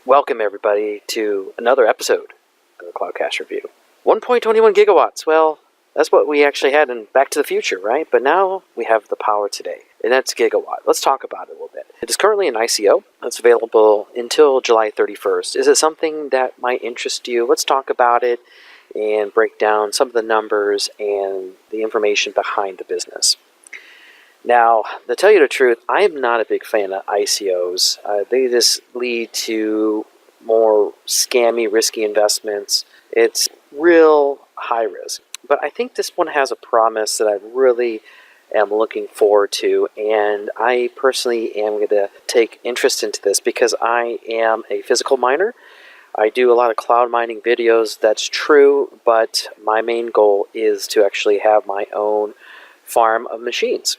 Welcome everybody to another episode of the Cloudcast Review. 1.21 gigawatts. Well, that's what we actually had in Back to the Future, right? But now we have the power today, and that's Gigawatt. Let's talk about it a little bit. It is currently an ICO. It's available until July 31st. Is it something that might interest you? Let's talk about it and break down some of the numbers and the information behind the business. Now, to tell you the truth, I am not a big fan of ICOs. They just lead to more scammy, risky investments. It's real high risk. But I think this one has a promise that I really am looking forward to, and I personally am going to take interest into this because I am a physical miner. I do a lot of cloud mining videos, that's true, but my main goal is to actually have my own farm of machines.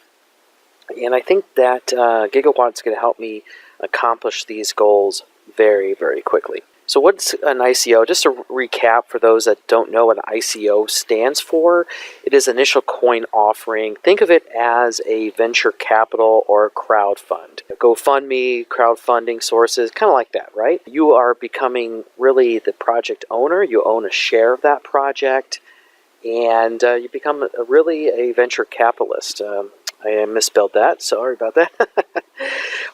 And I think that Gigawatt's going to help me accomplish these goals very, very quickly. So what's an ICO? Just to recap for those that don't know what an ICO stands for, it is initial coin offering. Think of it as a venture capital or a crowd fund. GoFundMe, crowdfunding sources, kind of like that, right? You are becoming really the project owner. You own a share of that project, and you become really a venture capitalist. I misspelled that. Sorry about that.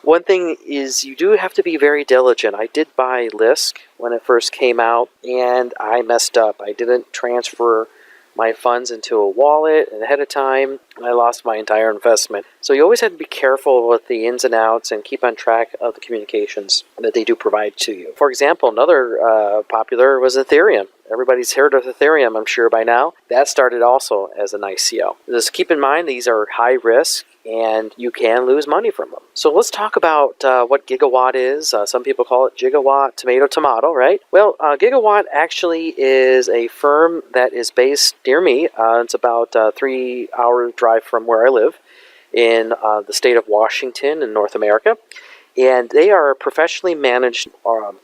One thing is you do have to be very diligent. I did buy Lisk when it first came out, and I messed up. I didn't transfer my funds into a wallet ahead of time, and I lost my entire investment. So you always have to be careful with the ins and outs and keep on track of the communications that they do provide to you. For example, another popular was Ethereum. Everybody's heard of Ethereum, I'm sure, by now. That started also as an ICO. Just keep in mind these are high risk, and you can lose money from them. So let's talk about what Gigawatt is. Some people call it Gigawatt tomato, right? Well, Gigawatt actually is a firm that is based near me. It's about a 3-hour drive from where I live in the state of Washington in North America. And they are a professionally managed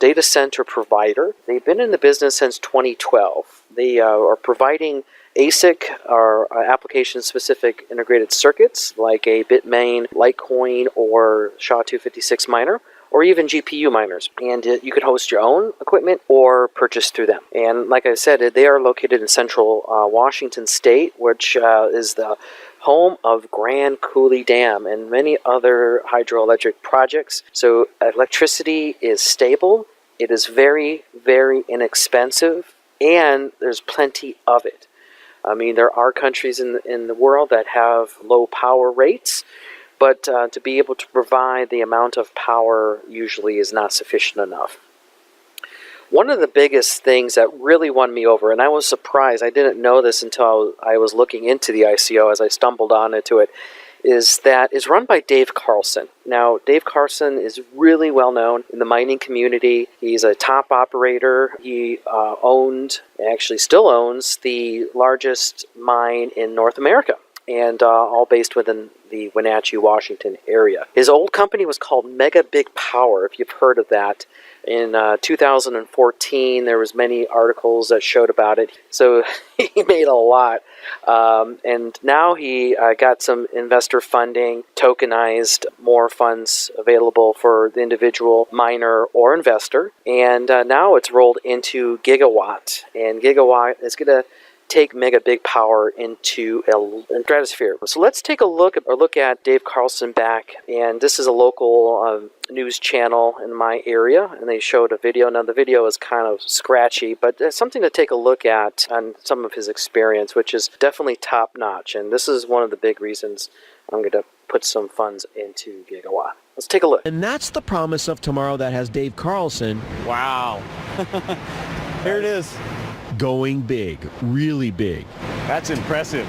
data center provider. They've been in the business since 2012. They are providing ASIC, or application-specific integrated circuits, like a Bitmain, Litecoin, or SHA-256 miner, or even GPU miners. And you can host your own equipment or purchase through them. And like I said, they are located in central Washington State, which is the home of Grand Coulee Dam and many other hydroelectric projects. So electricity is stable, it is very, very inexpensive, and there's plenty of it. I mean, there are countries in the world that have low power rates, but to be able to provide the amount of power usually is not sufficient enough. One of the biggest things that really won me over, and I was surprised, I didn't know this until I was looking into the ICO as I stumbled onto it, is that it's run by Dave Carlson. Now, Dave Carlson is really well known in the mining community. He's a top operator. He actually still owns, the largest mine in North America, and all based within the Wenatchee, Washington area. His old company was called Mega Big Power, if you've heard of that. In 2014, there was many articles that showed about it. So he made a lot. And now he got some investor funding, tokenized more funds available for the individual miner or investor. And now it's rolled into Gigawatt. And Gigawatt is going to take Mega Big Power into a stratosphere. So let's take a look at Dave Carlson back, and this is a local news channel in my area, and they showed a video. Now the video is kind of scratchy, but it's something to take a look at on some of his experience, which is definitely top notch, and this is one of the big reasons I'm going to put some funds into Gigawatt. Let's take a look. And that's the promise of tomorrow that has Dave Carlson. Wow. Here it is. Going big, really big. That's impressive.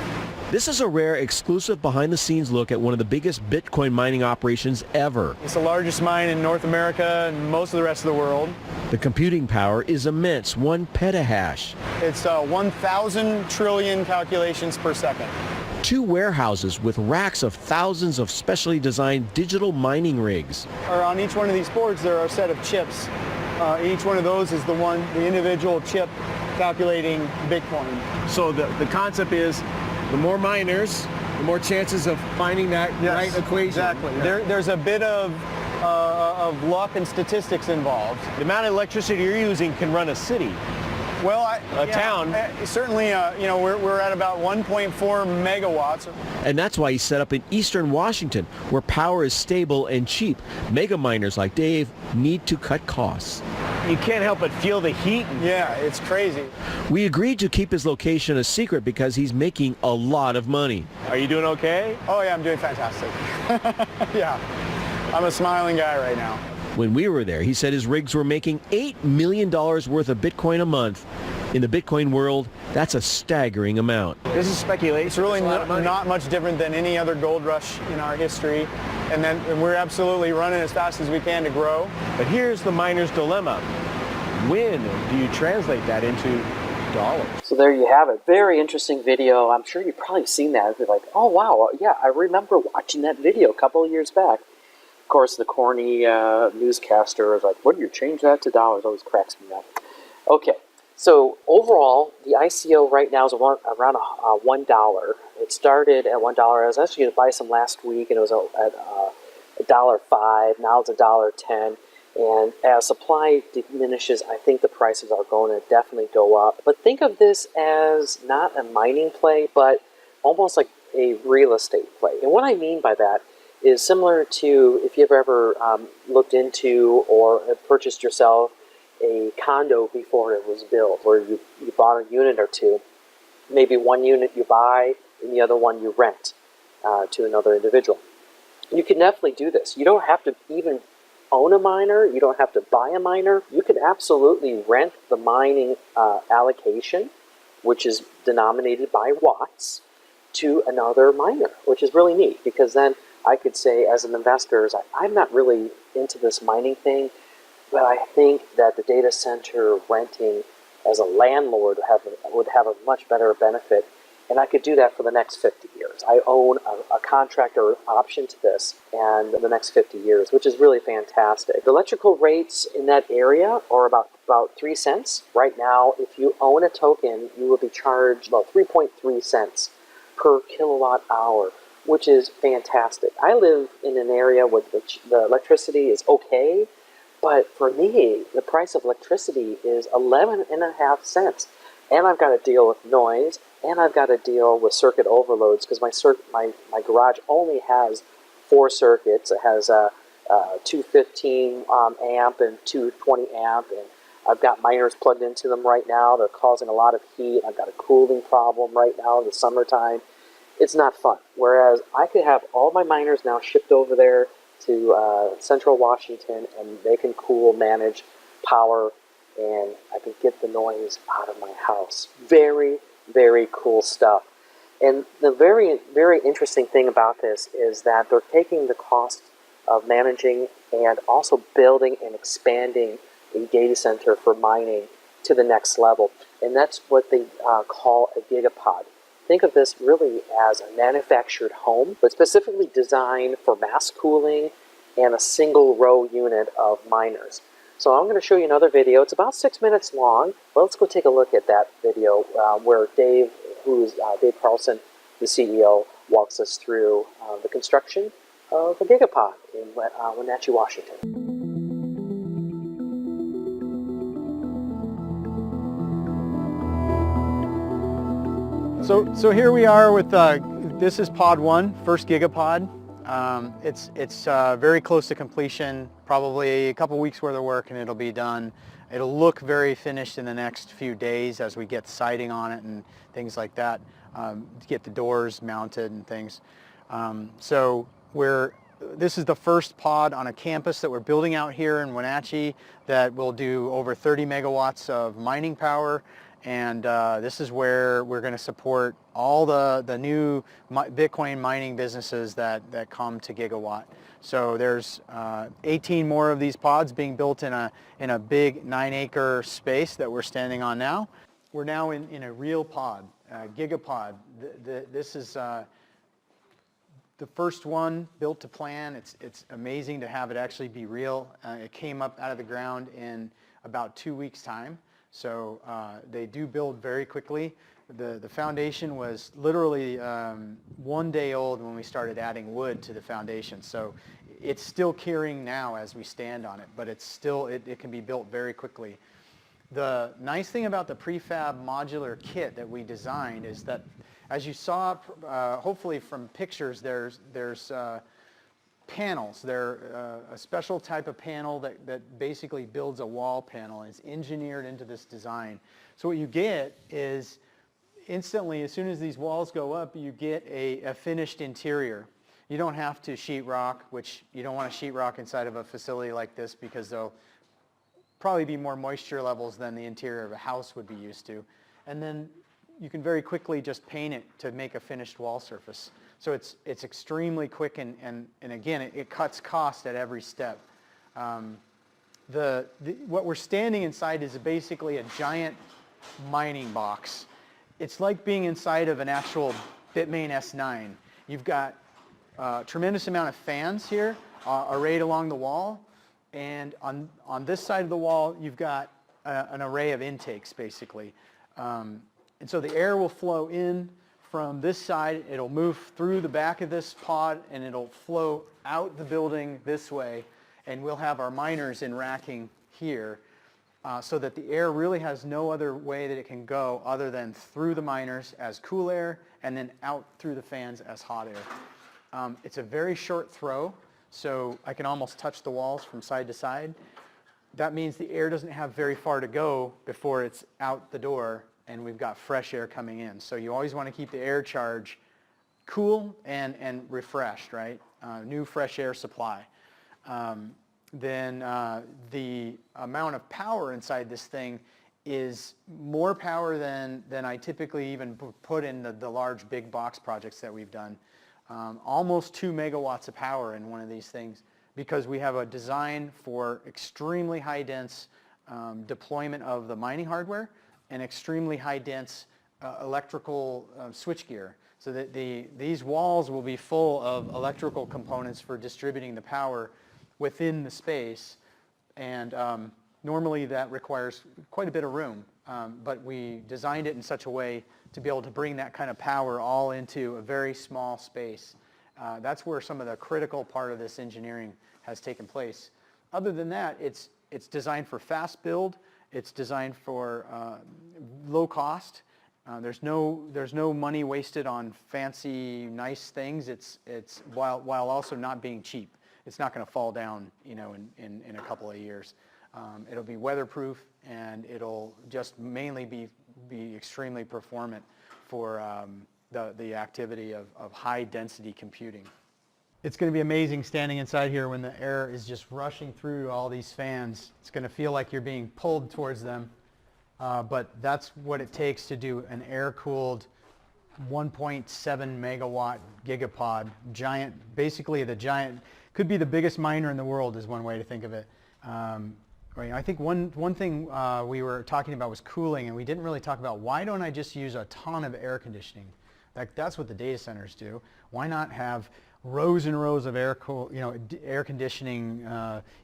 This is a rare, exclusive behind-the-scenes look at one of the biggest Bitcoin mining operations ever. It's the largest mine in North America and most of the rest of the world. The computing power is immense, 1 petahash. It's 1,000 trillion calculations per second. 2 warehouses with racks of thousands of specially designed digital mining rigs. On each one of these boards, there are a set of chips. Each one of those is the individual chip calculating Bitcoin. So the concept is the more miners, the more chances of finding that right equation. Exactly. There's a bit of of luck and statistics involved. The amount of electricity you're using can run a city. Well, town. Certainly, we're at about 1.4 megawatts. And that's why he set up in eastern Washington, where power is stable and cheap. Mega miners like Dave need to cut costs. You can't help but feel the heat. Yeah, it's crazy. We agreed to keep his location a secret because he's making a lot of money. Are you doing okay? Oh yeah, I'm doing fantastic. Yeah, I'm a smiling guy right now. When we were there, he said his rigs were making $8 million worth of Bitcoin a month. In the Bitcoin world, that's a staggering amount. This is speculation. It's really not much different than any other gold rush in our history. And we're absolutely running as fast as we can to grow. But here's the miner's dilemma. When do you translate that into dollars? So there you have it. Very interesting video. I'm sure you've probably seen that. You're like, oh wow, yeah, I remember watching that video a couple of years back. Of course, the corny newscaster is like, what do you change that to dollars? Always cracks me up. Okay, so overall, the ICO right now is around $1. It started at $1. I was actually going to buy some last week, and it was at $1.05. Now it's $1.10. And as supply diminishes, I think the prices are going to definitely go up. But think of this as not a mining play, but almost like a real estate play. And what I mean by that is similar to if you've ever looked into or purchased yourself a condo before it was built, where you bought a unit or two. Maybe one unit you buy and the other one you rent to another individual. You can definitely do this. You don't have to even own a miner. You don't have to buy a miner. You can absolutely rent the mining allocation, which is denominated by watts, to another miner, which is really neat, because then I could say as an investor, I'm not really into this mining thing, but I think that the data center renting as a landlord would have a much better benefit, and I could do that for the next 50 years. I own a contract or option to this and the next 50 years, which is really fantastic. The electrical rates in that area are about 3 cents. Right now, if you own a token, you will be charged about 3.3 cents per kilowatt hour, which is fantastic. I live in an area where the electricity is okay, but for me, the price of electricity is 11.5 cents. And I've got to deal with noise, and I've got to deal with circuit overloads, because my garage only has 4 circuits. It has a 215 amp and 220 amp, and I've got miners plugged into them right now. They're causing a lot of heat. I've got a cooling problem right now in the summertime. It's not fun. Whereas I could have all my miners now shipped over there to central Washington, and they can manage power, and I can get the noise out of my house. Very, very cool stuff. And the very, very interesting thing about this is that they're taking the cost of managing and also building and expanding a data center for mining to the next level. And that's what they call a gigapod. Think of this really as a manufactured home, but specifically designed for mass cooling and a single row unit of miners. So I'm going to show you another video. It's about 6 minutes long. Well, let's go take a look at that video where Dave, Dave Carlson, the CEO, walks us through the construction of a gigapod in Wenatchee, Washington. So here we are with, this is pod 1, first gigapod. It's very close to completion, probably a couple weeks worth of work and it'll be done. It'll look very finished in the next few days as we get siding on it and things like that, to get the doors mounted and things. This is the first pod on a campus that we're building out here in Wenatchee that will do over 30 megawatts of mining power. And this is where we're going to support all the new Bitcoin mining businesses that come to Gigawatt. So there's 18 more of these pods being built in a big 9-acre space that we're standing on now. We're now in a real pod, Gigapod. This is the first one built to plan. It's amazing to have it actually be real. It came up out of the ground in about 2 weeks' time. So they do build very quickly. The foundation was literally 1 day old when we started adding wood to the foundation. So it's still curing now as we stand on it, but it's still, it can be built very quickly. The nice thing about the prefab modular kit that we designed is that, as you saw, hopefully from pictures, there's panels. They're a special type of panel that basically builds a wall panel, and it's engineered into this design. So what you get is instantly, as soon as these walls go up, you get a finished interior. You don't have to sheetrock, which you don't want to sheetrock inside of a facility like this because there'll probably be more moisture levels than the interior of a house would be used to. And then you can very quickly just paint it to make a finished wall surface. So it's extremely quick, and again, it cuts cost at every step. What we're standing inside is basically a giant mining box. It's like being inside of an actual Bitmain S9. You've got a tremendous amount of fans here arrayed along the wall, and on this side of the wall you've got an array of intakes basically. And so the air will flow in from this side, it'll move through the back of this pod, and it'll flow out the building this way, and we'll have our miners in racking here. So that the air really has no other way that it can go other than through the miners as cool air and then out through the fans as hot air. It's a very short throw, so I can almost touch the walls from side to side. That means the air doesn't have very far to go before it's out the door and we've got fresh air coming in. So you always want to keep the air charge cool and refreshed, right? New fresh air supply. Then the amount of power inside this thing is more power than I typically even put in the large big box projects that we've done. Almost 2 megawatts of power in one of these things, because we have a design for extremely high dense deployment of the mining hardware and extremely high dense electrical switchgear. So that these walls will be full of electrical components for distributing the power within the space, and normally that requires quite a bit of room, but we designed it in such a way to be able to bring that kind of power all into a very small space. That's where some of the critical part of this engineering has taken place. Other than that, it's designed for fast build, it's designed for low cost. There's no money wasted on fancy, nice things. It's while also not being cheap. It's not going to fall down, in a couple of years. It'll be weatherproof, and it'll just mainly be extremely performant for the activity of high density computing. It's going to be amazing standing inside here when the air is just rushing through all these fans. It's going to feel like you're being pulled towards them, but that's what it takes to do an air-cooled 1.7 megawatt gigapod, basically could be the biggest miner in the world is one way to think of it. I think one thing we were talking about was cooling, and we didn't really talk about why don't I just use a ton of air conditioning? That's what the data centers do. Why not have rows and rows of air conditioning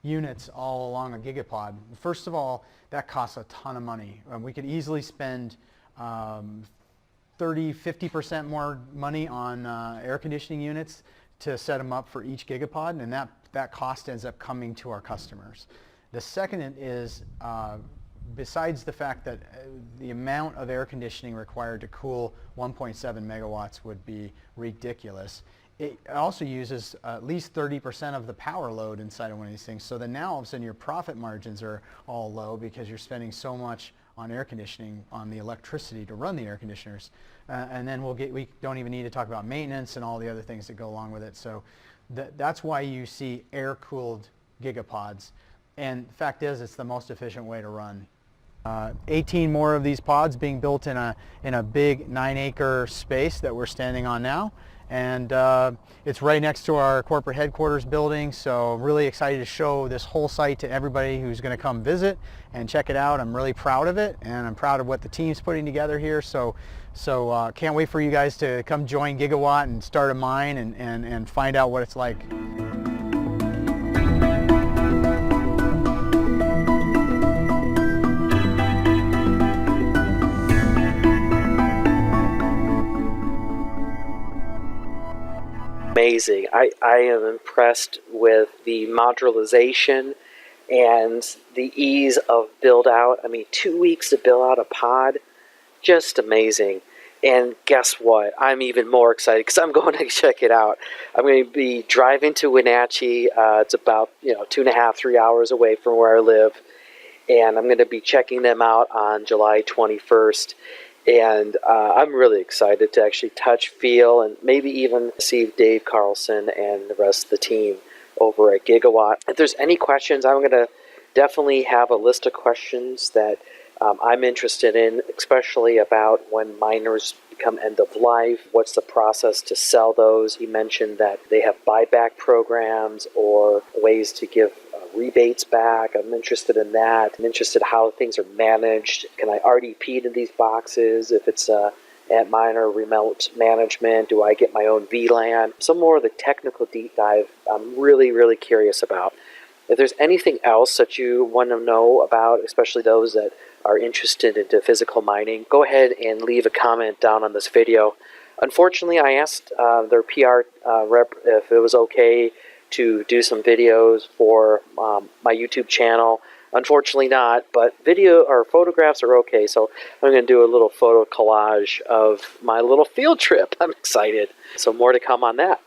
units all along a gigapod? First of all, that costs a ton of money. We could easily spend 30-50% more money on air conditioning units to set them up for each gigapod, and that cost ends up coming to our customers. The second is, besides the fact that the amount of air conditioning required to cool 1.7 megawatts would be ridiculous, it also uses at least 30% of the power load inside of one of these things. So then now all of a sudden your profit margins are all low because you're spending so much on air conditioning, on the electricity to run the air conditioners. And then we don't even need to talk about maintenance and all the other things that go along with it. So that's why you see air-cooled gigapods. And the fact is, it's the most efficient way to run. 18 more of these pods being built in a big 9-acre space that we're standing on now. And it's right next to our corporate headquarters building, so I'm really excited to show this whole site to everybody who's going to come visit and check it out. I'm really proud of it, and I'm proud of what the team's putting together here. So can't wait for you guys to come join Gigawatt and start a mine and find out what it's like. amazing. I am impressed with the modularization and the ease of build out. I mean, 2 weeks to build out a pod, just amazing. And guess what? I'm even more excited because I'm going to check it out. I'm going to be driving to Wenatchee. It's about 2.5, 3 hours away from where I live. And I'm going to be checking them out on July 21st. And I'm really excited to actually touch, feel, and maybe even see Dave Carlson and the rest of the team over at Gigawatt. If there's any questions, I'm going to definitely have a list of questions that I'm interested in, especially about when miners become end of life. What's the process to sell those? He mentioned that they have buyback programs or ways to give rebates back. I'm interested in that. I'm interested in how things are managed. Can I RDP to these boxes? If it's Antminer remote management, do I get my own VLAN? Some more of the technical deep dive I'm really, really curious about. If there's anything else that you want to know about, especially those that are interested into physical mining, go ahead and leave a comment down on this video. Unfortunately, I asked their PR rep if it was okay to do some videos for my YouTube channel. Unfortunately not, but video or photographs are okay, so I'm going to do a little photo collage of my little field trip. I'm excited. So more to come on that.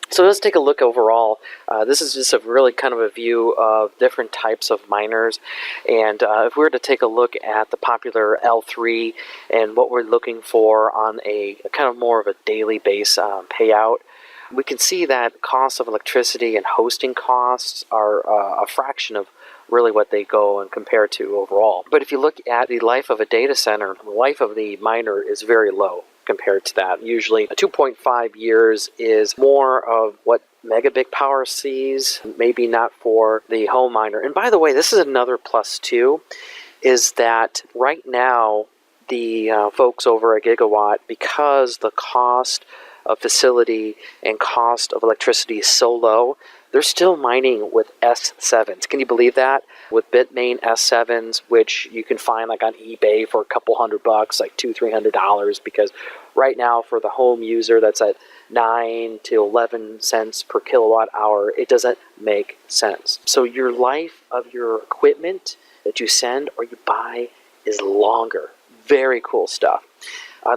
So let's take a look overall. This is just a really kind of a view of different types of miners. And if we were to take a look at the popular L3 and what we're looking for on a kind of more of a daily base payout, we can see that costs of electricity and hosting costs are a fraction of really what they go and compare to overall. But if you look at the life of a data center, the life of the miner is very low compared to that. Usually 2.5 years is more of what megabit power sees, maybe not for the home miner. And by the way, this is another plus too, is that right now the folks over at Gigawatt, because the cost of facility and cost of electricity is so low, they're still mining with S7s. Can you believe that? With Bitmain S7s, which you can find like on eBay for a couple $100, like $200-300, because right now for the home user that's at 9 to 11 cents per kilowatt hour, it doesn't make sense. So your life of your equipment that you send or you buy is longer. Very cool stuff.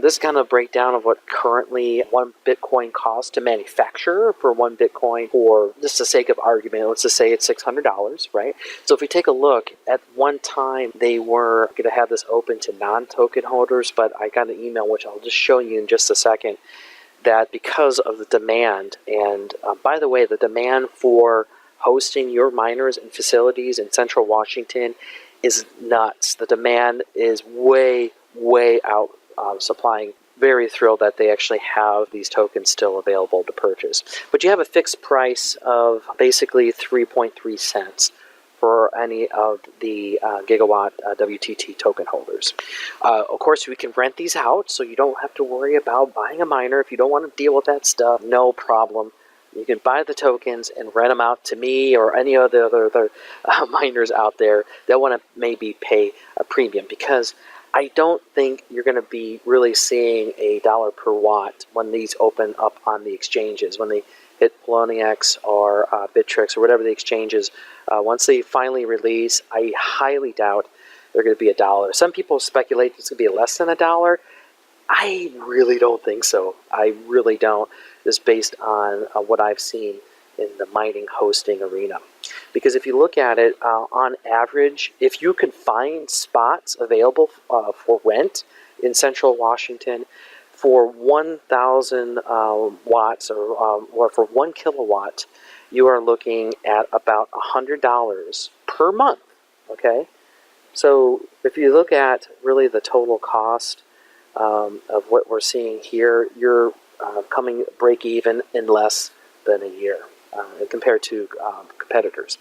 This is kind of a breakdown of what currently 1 Bitcoin costs to manufacture for 1 Bitcoin. For just the sake of argument, let's just say it's $600, right? So if we take a look, at one time they were going to have this open to non-token holders, but I got an email, which I'll just show you in just a second, that because of the demand, and by the way, the demand for hosting your miners and facilities in central Washington is nuts. The demand is way, way out. Supplying. Very thrilled that they actually have these tokens still available to purchase. But you have a fixed price of basically 3.3 cents for any of the Gigawatt WTT token holders. Of course, we can rent these out, so you don't have to worry about buying a miner. If you don't want to deal with that stuff, no problem. You can buy the tokens and rent them out to me or any of the other miners out there that want to maybe pay a premium, because I don't think you're going to be really seeing $1 per watt when these open up on the exchanges. When they hit Poloniex or Bittrex or whatever the exchanges, once they finally release, I highly doubt they're going to be $1. Some people speculate it's going to be less than $1. I really don't think so. I really don't, just based on what I've seen in the mining hosting arena. Because if you look at it, on average, if you can find spots available for rent in central Washington for 1,000 watts or for 1 kilowatt, you are looking at about $100 per month, okay? So if you look at really the total cost of what we're seeing here, you're coming break even in less than a year compared to competitors.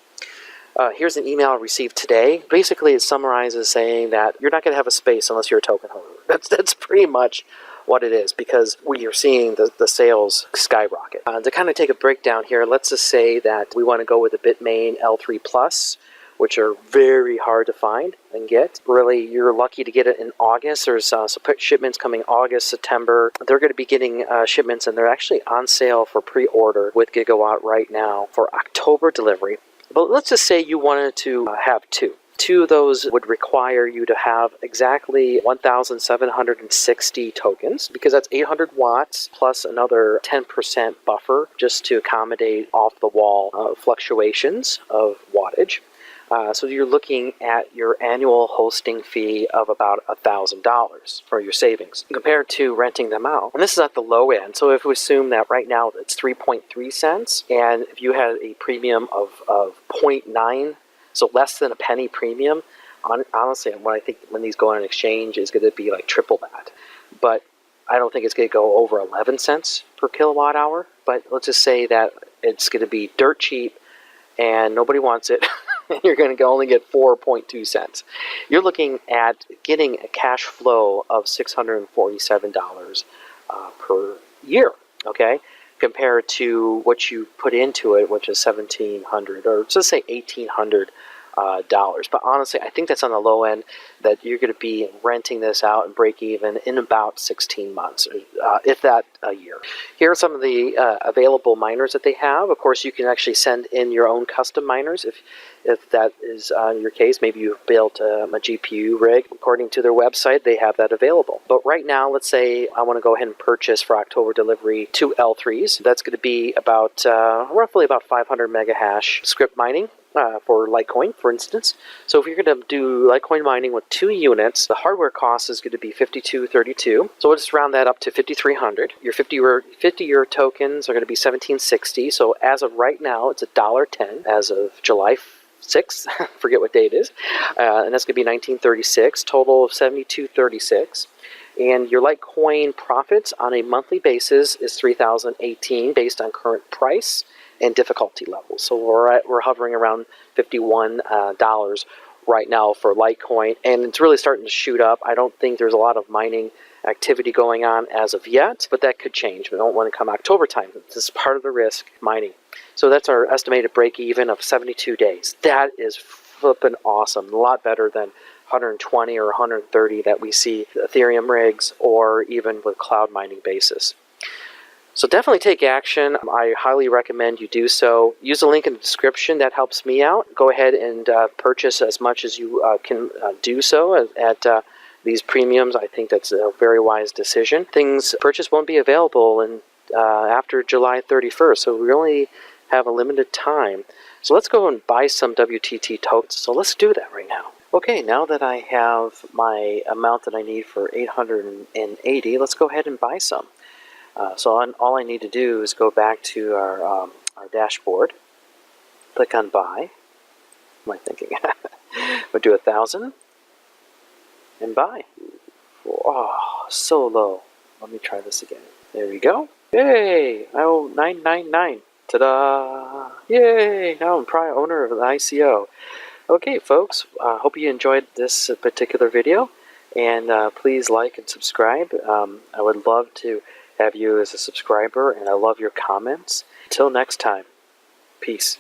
Here's an email I received today. Basically, it summarizes saying that you're not going to have a space unless you're a token holder. That's pretty much what it is, because we are seeing the sales skyrocket. To kind of take a breakdown here, let's just say that we want to go with the Bitmain L3 Plus. which are very hard to find and get. Really, you're lucky to get it in August. There's shipments coming August, September. They're going to be getting shipments, and they're actually on sale for pre-order with Gigawatt right now for October delivery. But let's just say you wanted to have two. Two of those would require you to have exactly 1,760 tokens, because that's 800 watts plus another 10% buffer just to accommodate off-the-wall fluctuations of wattage. So you're looking at your annual hosting fee of about $1,000 for your savings compared to renting them out. And this is at the low end. So if we assume that right now it's 3.3 cents, and if you had a premium of 0.9, so less than a penny premium, honestly, what I think when these go on an exchange is going to be like triple that. But I don't think it's going to go over 11 cents per kilowatt hour. But let's just say that it's going to be dirt cheap and nobody wants it. And you're going to only get 4.2 cents. You're looking at getting a cash flow of $647 per year, okay? Compared to what you put into it, which is $1,700, or just say $1,800. But honestly, I think that's on the low end, that you're going to be renting this out and break even in about 16 months, if that a year. Here are some of the available miners that they have. Of course, you can actually send in your own custom miners if that is your case. Maybe you've built a GPU rig. According to their website, they have that available. But right now, let's say I want to go ahead and purchase for October delivery 2 L3s. That's going to be about roughly about 500 megahash script mining. For Litecoin, for instance. So if you're going to do Litecoin mining with 2 units, the hardware cost is going to be $52.32. So we'll just round that up to $5,300. Your 50-year tokens are going to be $17.60. So as of right now, it's $1.10 as of July 6th. Forget what date it is. And that's going to be $19.36. Total of $72.36. And your Litecoin profits on a monthly basis is $3,018 based on current price and difficulty levels. So we're hovering around $51 right now for Litecoin, and it's really starting to shoot up. I don't think there's a lot of mining activity going on as of yet, but that could change. We don't want to come October time. This is part of the risk, mining. So that's our estimated break even of 72 days. That is flipping awesome. A lot better than 120 or 130 that we see Ethereum rigs or even with cloud mining basis. So definitely take action. I highly recommend you do so. Use the link in the description. That helps me out. Go ahead and purchase as much as you can do so at these premiums. I think that's a very wise decision. Purchase won't be available after July 31st, so we only have a limited time. So let's go and buy some WTT tokens. So let's do that right now. Okay, now that I have my amount that I need for 880, let's go ahead and buy some. All I need to do is go back to our dashboard, click on buy. What am I thinking? We'll do 1,000 and buy. Oh, so low. Let me try this again. There we go. Yay! Oh, 999. Ta-da! Yay! Now I'm proud owner of the ICO. Okay, folks. Hope you enjoyed this particular video, and please like and subscribe. I would love to have you as a subscriber, and I love your comments. Until next time, peace.